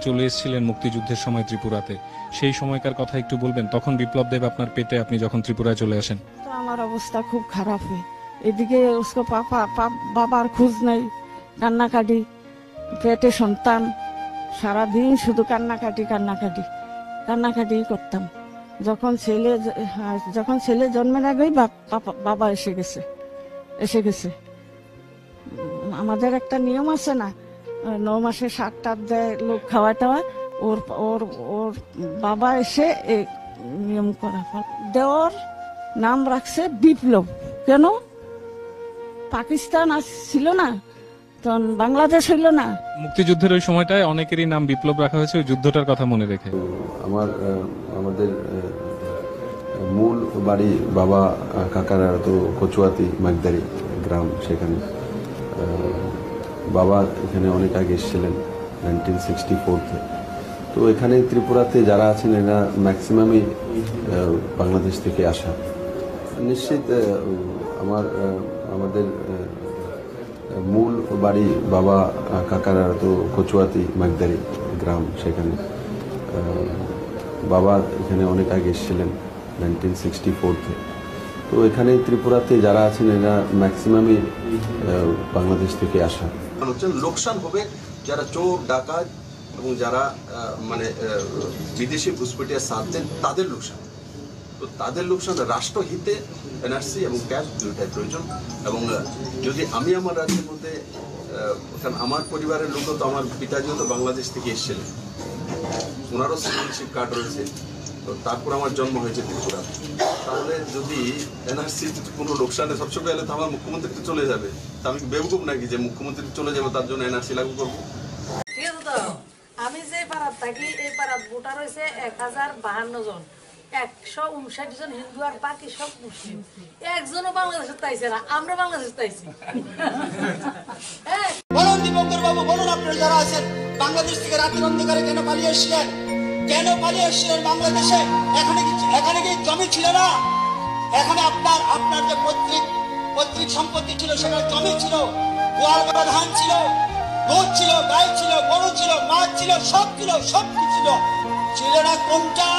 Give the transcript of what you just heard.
চলে এসেছিলেন মুক্তিযুদ্ধের সময় ত্রিপুরাতে, সেই সময়কার কথা একটু বলবেন? তখন বিপ্লব দেব আপনার পেটে, আপনি যখন ত্রিপুরায় চলে আসেন। তো আমার অবস্থা খুব খারাপ হয়, এদিকে उसको বাবার খোঁজ নেই, কান্নাকাটি, পেটে সন্তান, সারাদিন শুধু কান্নাকাটি কান্নাকাটি কান্নাকাটি করতাম। যখন ছেলে জন্মের আগেই বাবা এসে গেছে। আমাদের একটা নিয়ম আছে না, 9 মাসে 7 টাপ দেয় লোক খাওয়া টাওয়া, ওর ওর ওর বাবা এসে এই নিয়ম করা। দেওর নাম রাখছে বিপ্লব। কেন? পাকিস্তান ছিল না তখন, বাংলাদেশ হইল না। মুক্তিযুদ্ধের ওই সময়টায় অনেকেরই নাম বিপ্লব রাখা হয়েছে ওই যুদ্ধটার কথা মনে রেখে। আমাদের মূল বাড়ি বাবা কাকারা তো কচুয়াতি মাগদারি গ্রাম, সেখানে বাবা এখানে অনেক আগে এসেছিলেন 1964-তে। তো এখানে ত্রিপুরাতে যারা আছেন এরা ম্যাক্সিমামই বাংলাদেশ থেকে আসা। নিশ্চিত আমাদের মূল বাড়ি বাবা কাকারা তো কচুয়াতি মাগদারি গ্রাম, সেখানে বাবা এখানে অনেক আগে এসেছিলেন 1964-তে। তো এখানে ত্রিপুরাতে যারা আছেন এরা ম্যাক্সিমামই বাংলাদেশ থেকে আসা। লোকসান হবে যারা চোর ডাকাত এবং যারা বিদেশি ঘুষপেটিয়া সাথ দেন, তাদের লোকসান। তো তাদের লোকসান রাষ্ট্রহিতে এনআরসি এবং ক্যাশ দুইটাই প্রয়োজন। এবং যদি আমি আমার রাজ্যের মধ্যে, কারণ আমার পরিবারের লোকও তো, আমার পিতাজিও তো বাংলাদেশ থেকে এসেছিলেন, ওনারও সিটিজেনশিপ কার্ড রয়েছে, তো তারপর আমার জন্ম হয়েছে ত্রিপুরা। তাহলে যদি এনআরসি কোনো লোকসানে সবসময় গেলে তো আমার মুখ্যমন্ত্রী তো চলে যাবে। তা আমি বেবকুব নাকি যে মুখ্যমন্ত্রী চলে যাবে তার জন্য এনআরসি লাগু করবো? ঠিক আছে। তো আমি যে পাড়াত থাকি, এই পাড়াত ভোটার হয়েছে 1052 জন, 159 জন হিন্দু আর বাকি সব মুসলিম। একজনও বাংলাদেশে তাইছে না, আমরা বাংলাদেশে তাইছি। বলুন দীপঙ্কর বাবু, বলুন আপনারা যারা আছেন, বাংলাদেশ থেকে রাতের অন্ধকারে কেন পালিয়ে এসেছিলেন? কেন পালিয়ে এসেছিলেন বাংলাদেশে? এখানে কি জমি ছিল না? এখানে আপনার যে পৈতৃক সম্পত্তি ছিল, সেখানে জমি ছিল, গোয়াল গড়া ধান ছিল, দুধ ছিল, গাই ছিল, গরু ছিল, মাছ ছিল, সব ছিল, সব কিছু ছিল। ছিল না কোনটা?